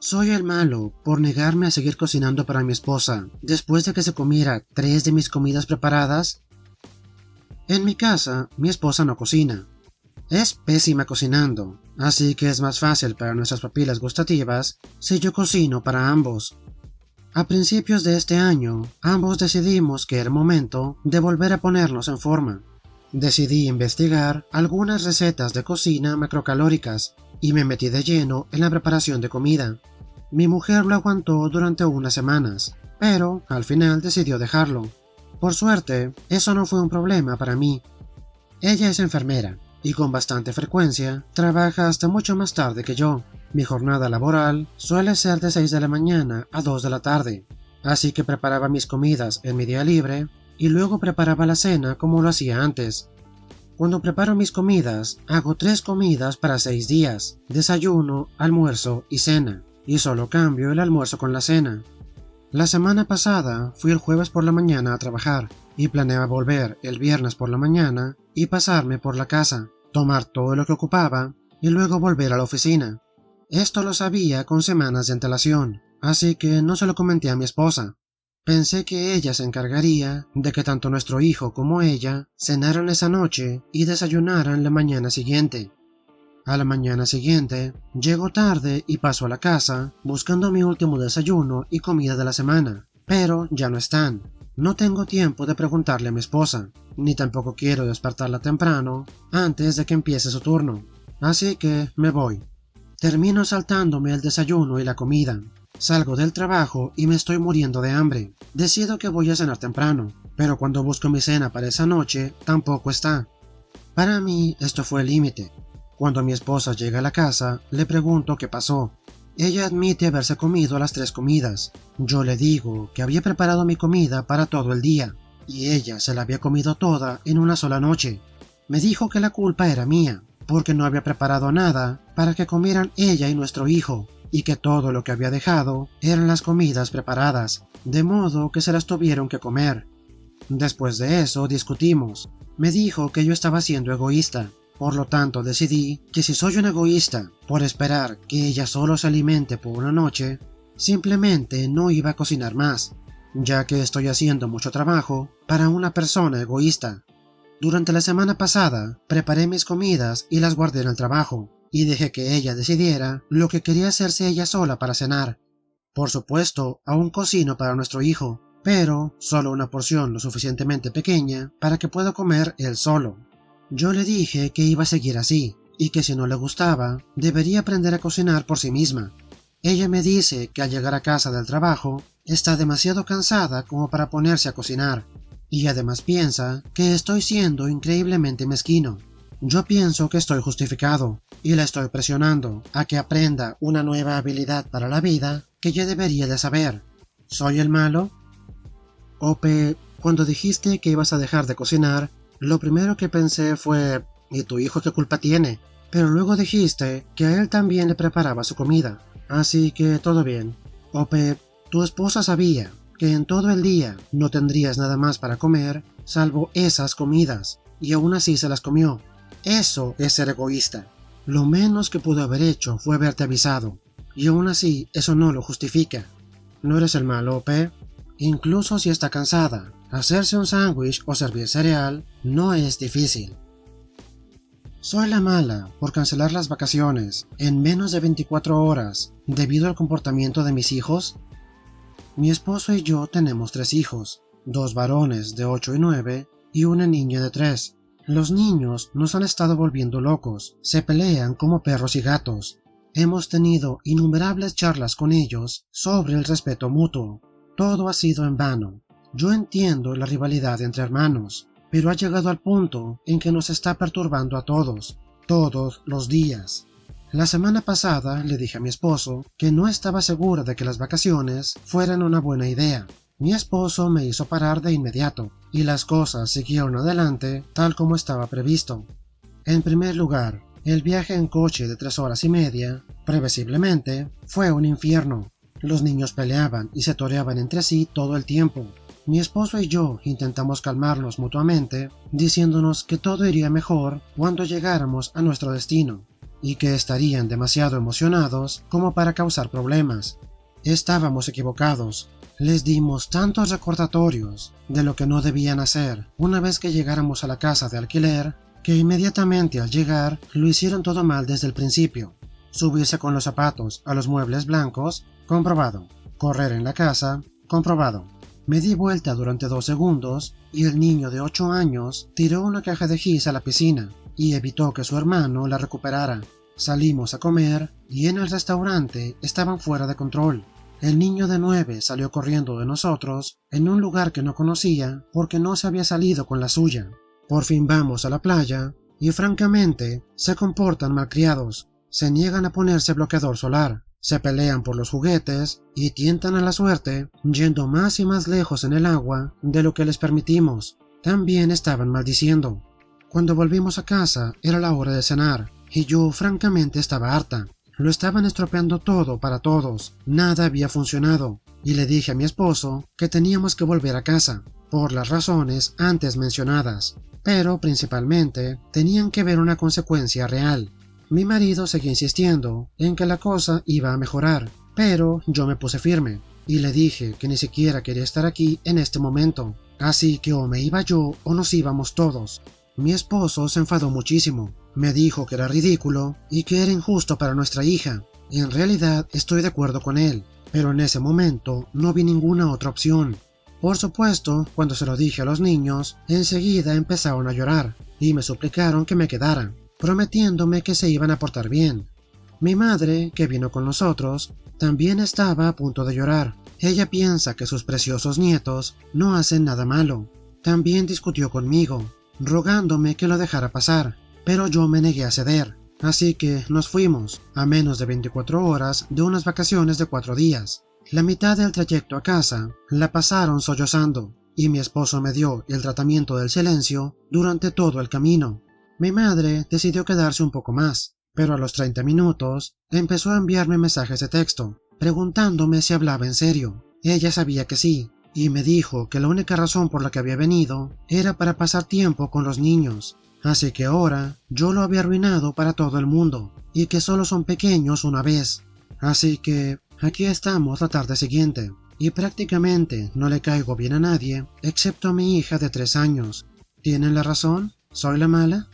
Soy el malo por negarme a seguir cocinando para mi esposa, después de que se comiera 3 de mis comidas preparadas. En mi casa, mi esposa no cocina. Es pésima cocinando, así que es más fácil para nuestras papilas gustativas si yo cocino para ambos. A principios de este año, ambos decidimos que era momento de volver a ponernos en forma. Decidí investigar algunas recetas de cocina macrocalóricas y me metí de lleno en la preparación de comida. Mi mujer lo aguantó durante unas semanas, pero al final decidió dejarlo. Por suerte, eso no fue un problema para mí. Ella es enfermera y con bastante frecuencia trabaja hasta mucho más tarde que yo. Mi jornada laboral suele ser de 6 de la mañana a 2 de la tarde, así que preparaba mis comidas en mi día libre y luego preparaba la cena como lo hacía antes. Cuando preparo mis comidas, hago 3 comidas para 6 días, desayuno, almuerzo y cena, y solo cambio el almuerzo con la cena. La semana pasada fui el jueves por la mañana a trabajar y planeaba volver el viernes por la mañana y pasarme por la casa, tomar todo lo que ocupaba y luego volver a la oficina. Esto lo sabía con semanas de antelación, así que no se lo comenté a mi esposa. Pensé que ella se encargaría de que tanto nuestro hijo como ella cenaran esa noche y desayunaran la mañana siguiente. A la mañana siguiente, llego tarde y paso a la casa buscando mi último desayuno y comida de la semana, pero ya no están. No tengo tiempo de preguntarle a mi esposa, ni tampoco quiero despertarla temprano antes de que empiece su turno, así que me voy. Termino saltándome el desayuno y la comida. Salgo del trabajo y me estoy muriendo de hambre. Decido que voy a cenar temprano, pero cuando busco mi cena para esa noche, tampoco está. Para mí, esto fue el límite. Cuando mi esposa llega a la casa, le pregunto qué pasó. Ella admite haberse comido las 3 comidas. Yo le digo que había preparado mi comida para todo el día, y ella se la había comido toda en una sola noche. Me dijo que la culpa era mía, porque no había preparado nada para que comieran ella y nuestro hijo, y que todo lo que había dejado eran las comidas preparadas, de modo que se las tuvieron que comer. Después de eso discutimos. Me dijo que yo estaba siendo egoísta, por lo tanto decidí que si soy un egoísta por esperar que ella solo se alimente por una noche, simplemente no iba a cocinar más, ya que estoy haciendo mucho trabajo para una persona egoísta. Durante la semana pasada preparé mis comidas y las guardé en el trabajo, y dejé que ella decidiera lo que quería hacerse ella sola para cenar. Por supuesto, aún cocino para nuestro hijo, pero solo una porción lo suficientemente pequeña para que pueda comer él solo. Yo le dije que iba a seguir así, y que si no le gustaba, debería aprender a cocinar por sí misma. Ella me dice que al llegar a casa del trabajo, está demasiado cansada como para ponerse a cocinar, y además piensa que estoy siendo increíblemente mezquino. Yo pienso que estoy justificado, y la estoy presionando a que aprenda una nueva habilidad para la vida que ya debería de saber. ¿Soy el malo? Ope, cuando dijiste que ibas a dejar de cocinar, lo primero que pensé fue, ¿y tu hijo qué culpa tiene? Pero luego dijiste que a él también le preparaba su comida, así que todo bien. Ope, tu esposa sabía que en todo el día no tendrías nada más para comer, salvo esas comidas, y aún así se las comió. Eso es ser egoísta. Lo menos que pudo haber hecho fue haberte avisado, y aún así eso no lo justifica. No eres el malo, Ope. Incluso si está cansada, hacerse un sándwich o servir cereal no es difícil. Soy la mala por cancelar las vacaciones en menos de 24 horas debido al comportamiento de mis hijos. Mi esposo y yo tenemos 3 hijos, 2 varones de 8 y 9 y una niña de 3. Los niños nos han estado volviendo locos, se pelean como perros y gatos. Hemos tenido innumerables charlas con ellos sobre el respeto mutuo. Todo ha sido en vano. Yo entiendo la rivalidad entre hermanos, pero ha llegado al punto en que nos está perturbando a todos los días. La semana pasada le dije a mi esposo que no estaba segura de que las vacaciones fueran una buena idea. Mi esposo me hizo parar de inmediato, y las cosas siguieron adelante tal como estaba previsto. En primer lugar, el viaje en coche de 3 horas y media, previsiblemente, fue un infierno. Los niños peleaban y se toreaban entre sí todo el tiempo. Mi esposo y yo intentamos calmarnos mutuamente, diciéndonos que todo iría mejor cuando llegáramos a nuestro destino. y que estarían demasiado emocionados como para causar problemas. Estábamos equivocados. Les dimos tantos recordatorios de lo que no debían hacer una vez que llegáramos a la casa de alquiler, que inmediatamente al llegar lo hicieron todo mal desde el principio. Subirse con los zapatos a los muebles blancos, comprobado. Correr en la casa, comprobado. Me di vuelta durante 2 segundos y el niño de 8 años tiró una caja de gis a la piscina y evitó que su hermano la recuperara. Salimos a comer y en el restaurante estaban fuera de control. El niño de 9 salió corriendo de nosotros en un lugar que no conocía porque no se había salido con la suya. Por fin vamos a la playa y francamente se comportan malcriados. Se niegan a ponerse bloqueador solar, se pelean por los juguetes y tientan a la suerte, yendo más y más lejos en el agua de lo que les permitimos. También estaban maldiciendo. Cuando volvimos a casa era la hora de cenar y yo francamente estaba harta. Lo estaban estropeando todo para todos, nada había funcionado y le dije a mi esposo que teníamos que volver a casa, por las razones antes mencionadas, pero principalmente tenían que ver una consecuencia real. Mi marido seguía insistiendo en que la cosa iba a mejorar, pero yo me puse firme y le dije que ni siquiera quería estar aquí en este momento, así que o me iba yo o nos íbamos todos. Mi esposo se enfadó muchísimo, me dijo que era ridículo y que era injusto para nuestra hija. En realidad estoy de acuerdo con él, pero en ese momento no vi ninguna otra opción. Por supuesto, cuando se lo dije a los niños, enseguida empezaron a llorar y me suplicaron que me quedara, prometiéndome que se iban a portar bien. Mi madre, que vino con nosotros, también estaba a punto de llorar. Ella piensa que sus preciosos nietos no hacen nada malo. También discutió conmigo, rogándome que lo dejara pasar, pero yo me negué a ceder. Así que nos fuimos, a menos de 24 horas de unas vacaciones de 4 días. La mitad del trayecto a casa la pasaron sollozando, y mi esposo me dio el tratamiento del silencio durante todo el camino. Mi madre decidió quedarse un poco más, pero a los 30 minutos empezó a enviarme mensajes de texto, preguntándome si hablaba en serio. Ella sabía que sí, y me dijo que la única razón por la que había venido era para pasar tiempo con los niños, así que ahora yo lo había arruinado para todo el mundo, y que solo son pequeños una vez. Así que aquí estamos la tarde siguiente, y prácticamente no le caigo bien a nadie, excepto a mi hija de 3 años. ¿Tienen la razón? ¿Soy la mala?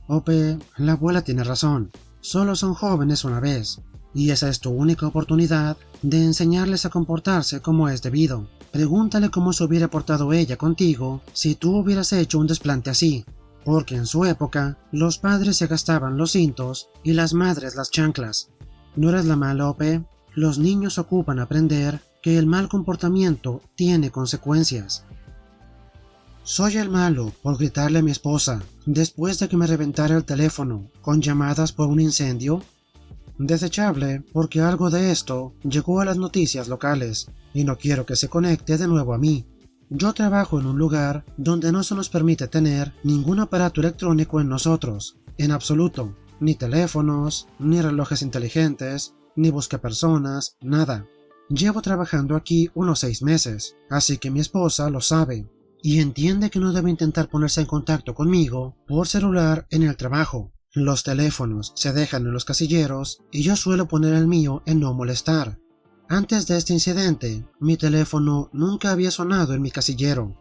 Ope, la abuela tiene razón. Solo son jóvenes una vez, y esa es tu única oportunidad de enseñarles a comportarse como es debido. Pregúntale cómo se hubiera portado ella contigo si tú hubieras hecho un desplante así, porque en su época los padres se gastaban los cintos y las madres las chanclas. ¿No eres la mala, Ope? Los niños ocupan aprender que el mal comportamiento tiene consecuencias. Soy el malo por gritarle a mi esposa después de que me reventara el teléfono con llamadas por un incendio. Desechable porque algo de esto llegó a las noticias locales y no quiero que se conecte de nuevo a mí. Yo trabajo en un lugar donde no se nos permite tener ningún aparato electrónico en nosotros, en absoluto, ni teléfonos, ni relojes inteligentes, ni buscapersonas, nada. Llevo trabajando aquí unos 6 meses, así que mi esposa lo sabe. Y entiende que no debe intentar ponerse en contacto conmigo por celular en el trabajo. Los teléfonos se dejan en los casilleros y yo suelo poner el mío en no molestar. Antes de este incidente, mi teléfono nunca había sonado en mi casillero.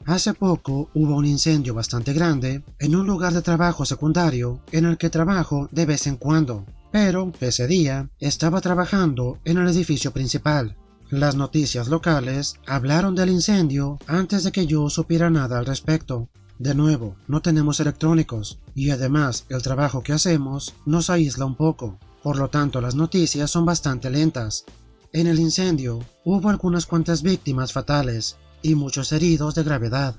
Hace poco hubo un incendio bastante grande en un lugar de trabajo secundario en el que trabajo de vez en cuando, pero ese día estaba trabajando en el edificio principal. Las noticias locales hablaron del incendio antes de que yo supiera nada al respecto. De nuevo, no tenemos electrónicos, y además el trabajo que hacemos nos aísla un poco, por lo tanto las noticias son bastante lentas. En el incendio hubo algunas cuantas víctimas fatales y muchos heridos de gravedad.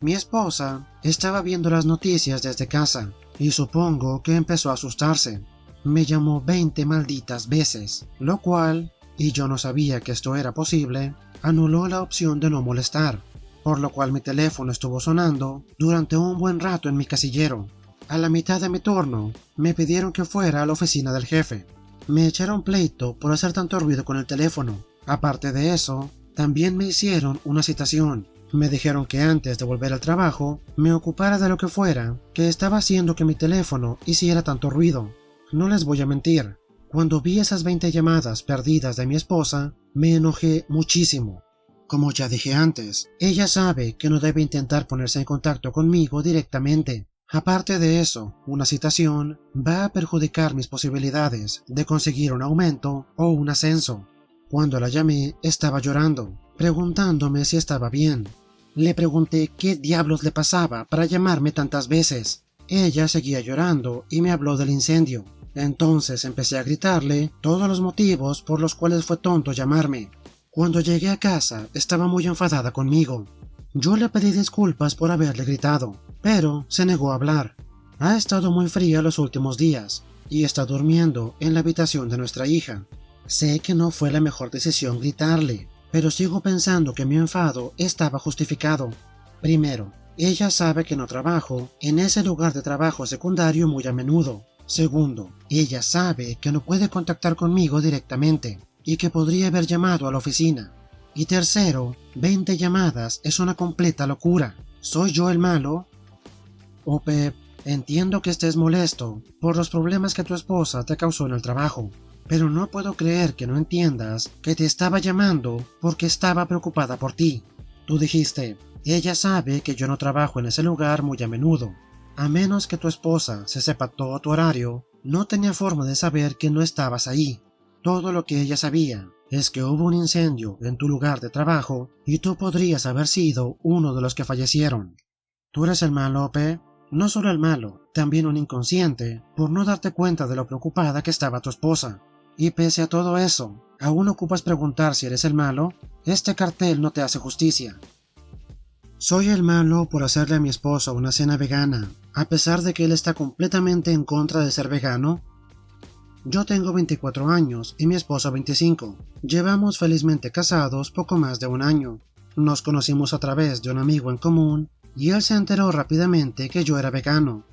Mi esposa estaba viendo las noticias desde casa, y supongo que empezó a asustarse. Me llamó 20 malditas veces, lo cual, y yo no sabía que esto era posible, anuló la opción de no molestar, por lo cual mi teléfono estuvo sonando durante un buen rato en mi casillero. A la mitad de mi turno, me pidieron que fuera a la oficina del jefe. Me echaron pleito por hacer tanto ruido con el teléfono. Aparte de eso, también me hicieron una citación. Me dijeron que antes de volver al trabajo, me ocupara de lo que fuera, que estaba haciendo que mi teléfono hiciera tanto ruido. No les voy a mentir. Cuando vi esas 20 llamadas perdidas de mi esposa, me enojé muchísimo. Como ya dije antes, ella sabe que no debe intentar ponerse en contacto conmigo directamente. Aparte de eso, una citación va a perjudicar mis posibilidades de conseguir un aumento o un ascenso. Cuando la llamé, estaba llorando, preguntándome si estaba bien. Le pregunté qué diablos le pasaba para llamarme tantas veces. Ella seguía llorando y me habló del incendio. Entonces empecé a gritarle todos los motivos por los cuales fue tonto llamarme. Cuando llegué a casa, estaba muy enfadada conmigo. Yo le pedí disculpas por haberle gritado, pero se negó a hablar. Ha estado muy fría los últimos días y está durmiendo en la habitación de nuestra hija. Sé que no fue la mejor decisión gritarle, pero sigo pensando que mi enfado estaba justificado. Primero, ella sabe que no trabajo en ese lugar de trabajo secundario muy a menudo. Segundo, ella sabe que no puede contactar conmigo directamente y que podría haber llamado a la oficina. Y tercero, 20 llamadas es una completa locura. ¿Soy yo el malo? Pep, entiendo que estés molesto por los problemas que tu esposa te causó en el trabajo, pero no puedo creer que no entiendas que te estaba llamando porque estaba preocupada por ti. Tú dijiste, ella sabe que yo no trabajo en ese lugar muy a menudo. A menos que tu esposa se sepa todo tu horario, no tenía forma de saber que no estabas ahí. Todo lo que ella sabía es que hubo un incendio en tu lugar de trabajo y tú podrías haber sido uno de los que fallecieron. Tú eres el malo, Pep. No solo el malo, también un inconsciente por no darte cuenta de lo preocupada que estaba tu esposa. Y pese a todo eso, ¿aún ocupas preguntar si eres el malo? Este cartel no te hace justicia. Soy el malo por hacerle a mi esposo una cena vegana, a pesar de que él está completamente en contra de ser vegano. Yo tengo 24 años y mi esposo 25. Llevamos felizmente casados poco más de un año. Nos conocimos a través de un amigo en común y él se enteró rápidamente que yo era vegano.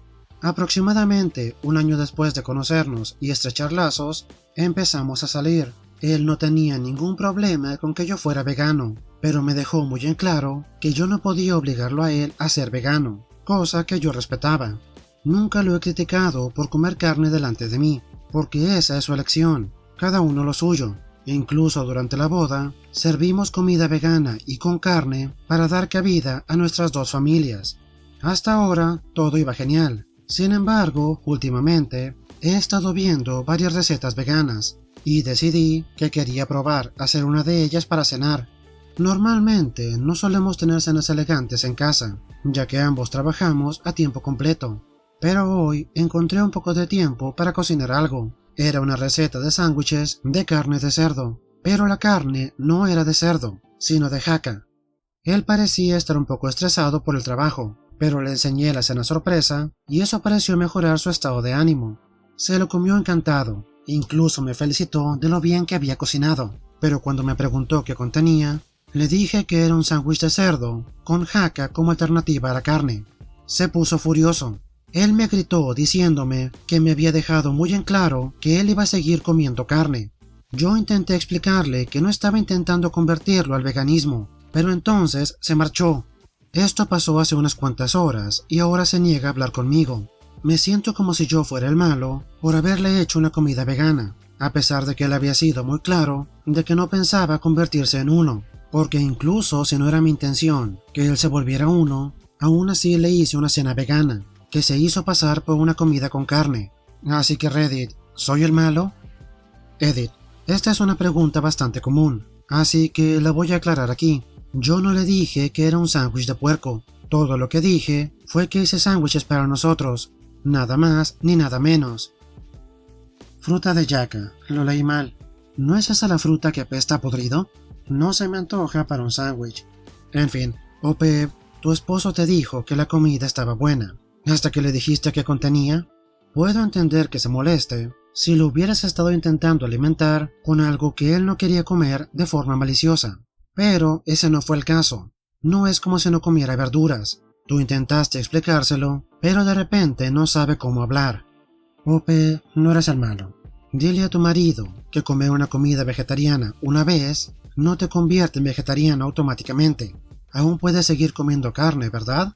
Aproximadamente un año después de conocernos y estrechar lazos, empezamos a salir. Él no tenía ningún problema con que yo fuera vegano, pero me dejó muy en claro que yo no podía obligarlo a él a ser vegano, cosa que yo respetaba. Nunca lo he criticado por comer carne delante de mí, porque esa es su elección, cada uno lo suyo. Incluso durante la boda, servimos comida vegana y con carne para dar cabida a nuestras dos familias. Hasta ahora todo iba genial. Sin embargo, últimamente he estado viendo varias recetas veganas y decidí que quería probar hacer una de ellas para cenar. Normalmente no solemos tener cenas elegantes en casa, ya que ambos trabajamos a tiempo completo. Pero hoy encontré un poco de tiempo para cocinar algo. Era una receta de sándwiches de carne de cerdo, pero la carne no era de cerdo, sino de jaca. Él parecía estar un poco estresado por el trabajo, pero le enseñé la cena sorpresa y eso pareció mejorar su estado de ánimo. Se lo comió encantado, incluso me felicitó de lo bien que había cocinado, pero cuando me preguntó qué contenía, le dije que era un sándwich de cerdo con jaca como alternativa a la carne. Se puso furioso. Él me gritó diciéndome que me había dejado muy en claro que él iba a seguir comiendo carne. Yo intenté explicarle que no estaba intentando convertirlo al veganismo, pero entonces se marchó. Esto pasó hace unas cuantas horas y ahora se niega a hablar conmigo. Me siento como si yo fuera el malo por haberle hecho una comida vegana, a pesar de que él había sido muy claro de que no pensaba convertirse en uno, porque incluso si no era mi intención que él se volviera uno, aún así le hice una cena vegana, que se hizo pasar por una comida con carne. Así que Reddit, ¿soy el malo? Edit, esta es una pregunta bastante común, así que la voy a aclarar aquí. Yo no le dije que era un sándwich de puerco. Todo lo que dije fue que hice sándwiches para nosotros. Nada más ni nada menos. Fruta de yaca. Lo leí mal. ¿No es esa la fruta que apesta a podrido? No se me antoja para un sándwich. En fin, Pep, tu esposo te dijo que la comida estaba buena, hasta que le dijiste qué contenía. Puedo entender que se moleste si lo hubieras estado intentando alimentar con algo que él no quería comer de forma maliciosa. Pero ese no fue el caso. No es como si no comiera verduras. Tú intentaste explicárselo, pero de repente no sabe cómo hablar. Pep, no eres el malo. Dile a tu marido que comer una comida vegetariana una vez no te convierte en vegetariano automáticamente. Aún puedes seguir comiendo carne, ¿verdad?